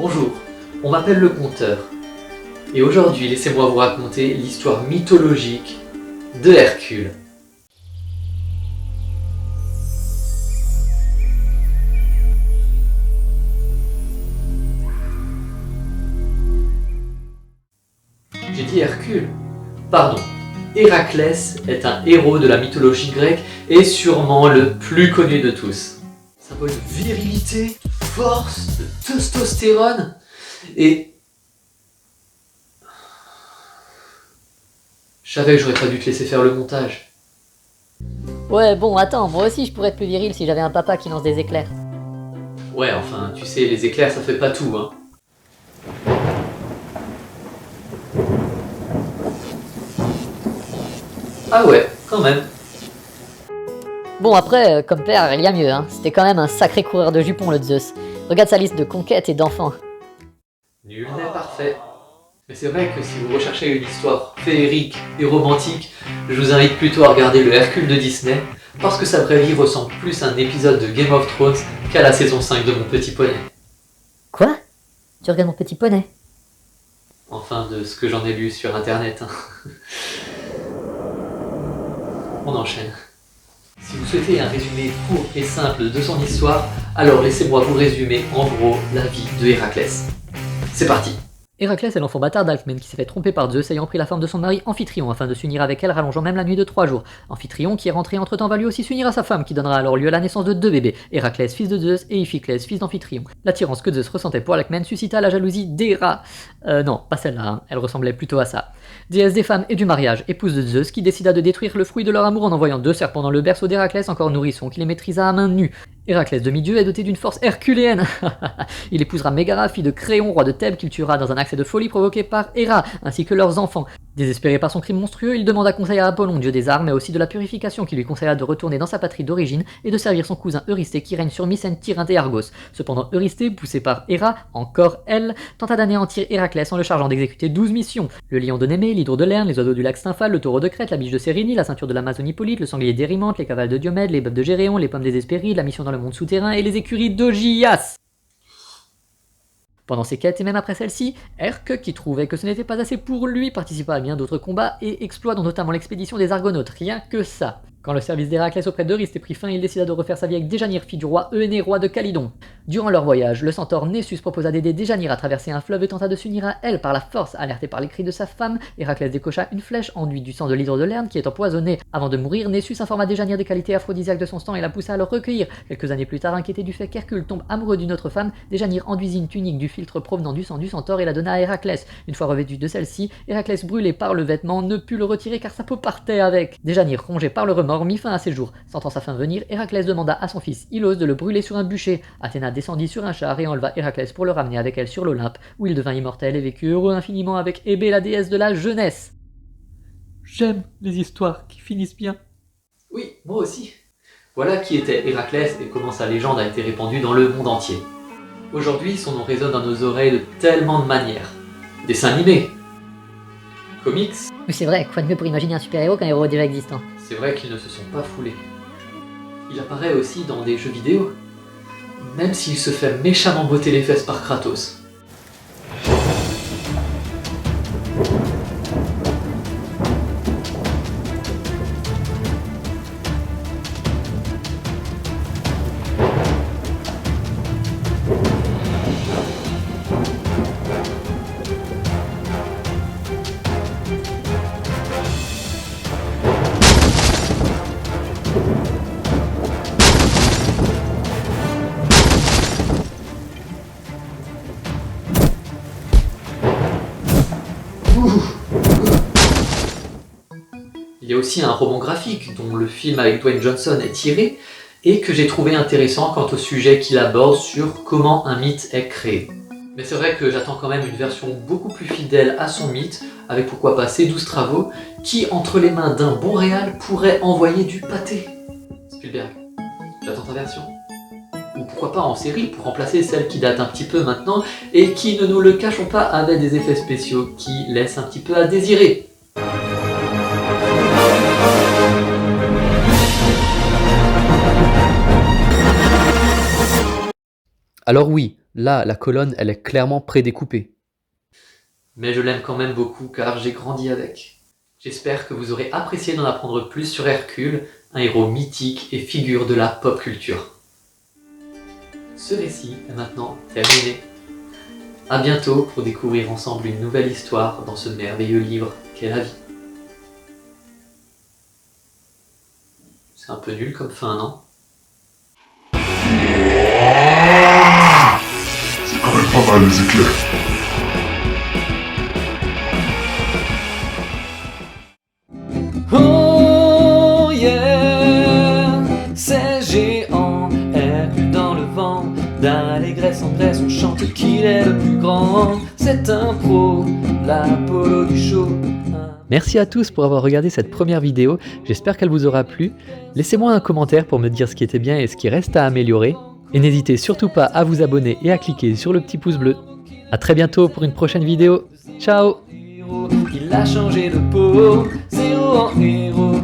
Bonjour, on m'appelle le Conteur, et aujourd'hui laissez-moi vous raconter l'histoire mythologique de Hercule. J'ai dit Hercule? Pardon, Héraclès est un héros de la mythologie grecque et sûrement le plus connu de tous. Symbole de virilité, force, de testostérone et... Je savais que j'aurais pas dû te laisser faire le montage. Ouais, bon, attends, moi aussi je pourrais être plus viril si j'avais un papa qui lance des éclairs. Ouais, enfin, tu sais, les éclairs ça fait pas tout, hein. Ah ouais, quand même. Bon, après, comme père, il y a mieux, hein. C'était quand même un sacré coureur de jupons, le Zeus. Regarde sa liste de conquêtes et d'enfants. Nul n'est parfait. Mais c'est vrai que si vous recherchez une histoire féerique et romantique, je vous invite plutôt à regarder le Hercule de Disney, parce que sa vraie vie ressemble plus à un épisode de Game of Thrones qu'à la saison 5 de Mon Petit Poney. Quoi? Tu regardes Mon Petit Poney? Enfin, de ce que j'en ai lu sur internet. Hein. On enchaîne. Si vous souhaitez un résumé court et simple de son histoire, alors laissez-moi vous résumer en gros la vie de Héraclès. C'est parti! Héraclès est l'enfant bâtard d'Alcmène qui s'est fait tromper par Zeus ayant pris la forme de son mari Amphitryon afin de s'unir avec elle, rallongeant même la nuit de 3 jours. Amphitryon qui est rentré entre temps va lui aussi s'unir à sa femme qui donnera alors lieu à la naissance de 2 bébés, Héraclès fils de Zeus et Iphiclès fils d'Amphitryon. L'attirance que Zeus ressentait pour Alcmène suscita la jalousie d'Héra. Non, pas celle-là, hein. Elle ressemblait plutôt à ça. Déesse des femmes et du mariage, épouse de Zeus qui décida de détruire le fruit de leur amour en envoyant 2 serpents dans le berceau d'Héraclès encore nourrisson qui les maîtrisa à main nue. Héraclès demi-dieu est doté d'une force herculéenne. Il épousera Mégara, fille de Créon, roi de Thèbes, qu'il tuera dans un accès de folie provoqué par Héra, ainsi que leurs enfants. Désespéré par son crime monstrueux, il demanda conseil à Apollon, dieu des arts, mais aussi de la purification, qui lui conseilla de retourner dans sa patrie d'origine et de servir son cousin Eurysthée qui règne sur Mycène, Tyrinthe et Argos. Cependant, Eurysthée, poussé par Héra, encore elle, tenta d'anéantir Héraclès en le chargeant d'exécuter 12 missions. Le lion de Némée, l'hydre de Lerne, les oiseaux du lac Stymphale, le taureau de Crète, la biche de Sérénie, la ceinture de l'Amazone Hippolyte, le sanglier d'Érimante, les cavales de Diomède, les bœufs de Géréon, les pommes des Hespérides, la mission dans le monde souterrain et les écuries d'Augias. Pendant ses quêtes et même après celle-ci, Herc, qui trouvait que ce n'était pas assez pour lui, participa à bien d'autres combats et exploits dont notamment l'expédition des Argonautes, rien que ça. Quand le service d'Héraclès auprès d'Eurysthée prit fin, il décida de refaire sa vie avec Déjanire, fille du roi Euénée, roi de Calydon. Durant leur voyage, le centaure Nessus proposa d'aider Déjanire à traverser un fleuve et tenta de s'unir à elle par la force. Alerté par les cris de sa femme, Héraclès décocha une flèche enduite du sang de l'hydre de Lerne qui est empoisonné. Avant de mourir, Nessus informa Déjanire des qualités aphrodisiaques de son sang et la poussa à le recueillir. Quelques années plus tard, inquiété du fait qu'Hercule tombe amoureux d'une autre femme, Déjanire enduisit une tunique du filtre provenant du sang du centaure et la donna à Héraclès. Une fois revêtu de celle-ci, Héraclès, brûlé par le vêtement, ne put le retirer car sa peau partait avec. Déjanire, rongé par le remords, mit fin à ses jours. Sentant sa fin venir, Héraclès demanda à son fils Ilos de le brûler sur un bûcher. Athéna descendit sur un char et enleva Héraclès pour le ramener avec elle sur l'Olympe, où il devint immortel et vécut heureux infiniment avec Hébé, la déesse de la jeunesse. J'aime les histoires qui finissent bien. Oui, moi aussi. Voilà qui était Héraclès et comment sa légende a été répandue dans le monde entier. Aujourd'hui, son nom résonne dans nos oreilles de tellement de manières. Dessins animés, comics. Oui, c'est vrai, quoi de mieux pour imaginer un super-héros qu'un héros déjà existant. C'est vrai qu'ils ne se sont pas foulés. Il apparaît aussi dans des jeux vidéo, même s'il se fait méchamment botter les fesses par Kratos. Il y a aussi un roman graphique dont le film avec Dwayne Johnson est tiré et que j'ai trouvé intéressant quant au sujet qu'il aborde sur comment un mythe est créé. Mais c'est vrai que j'attends quand même une version beaucoup plus fidèle à son mythe, avec pourquoi pas ses 12 travaux, qui entre les mains d'un bon réal pourrait envoyer du pâté. Spielberg, j'attends ta version. Ou pourquoi pas en série pour remplacer celle qui date un petit peu maintenant et qui, ne nous le cachons pas, avait des effets spéciaux qui laissent un petit peu à désirer. Alors oui, Là, la colonne, elle est clairement prédécoupée. Mais je l'aime quand même beaucoup car j'ai grandi avec. J'espère que vous aurez apprécié d'en apprendre plus sur Hercule, un héros mythique et figure de la pop culture. Ce récit est maintenant terminé. A bientôt pour découvrir ensemble une nouvelle histoire dans ce merveilleux livre qu'est la vie. C'est un peu nul comme fin, non? C'est quand même pas mal les éclairs. Oh yeah, c'est géant, Hercule dans le vent, d'allégresse en grèce on chante qu'il est le plus grand. C'est un pro, l'Apollo du show. Merci à tous pour avoir regardé cette première vidéo, j'espère qu'elle vous aura plu. Laissez-moi un commentaire pour me dire ce qui était bien et ce qui reste à améliorer. Et n'hésitez surtout pas à vous abonner et à cliquer sur le petit pouce bleu. A très bientôt pour une prochaine vidéo. Ciao! Il a changé de peau, zéro en héros.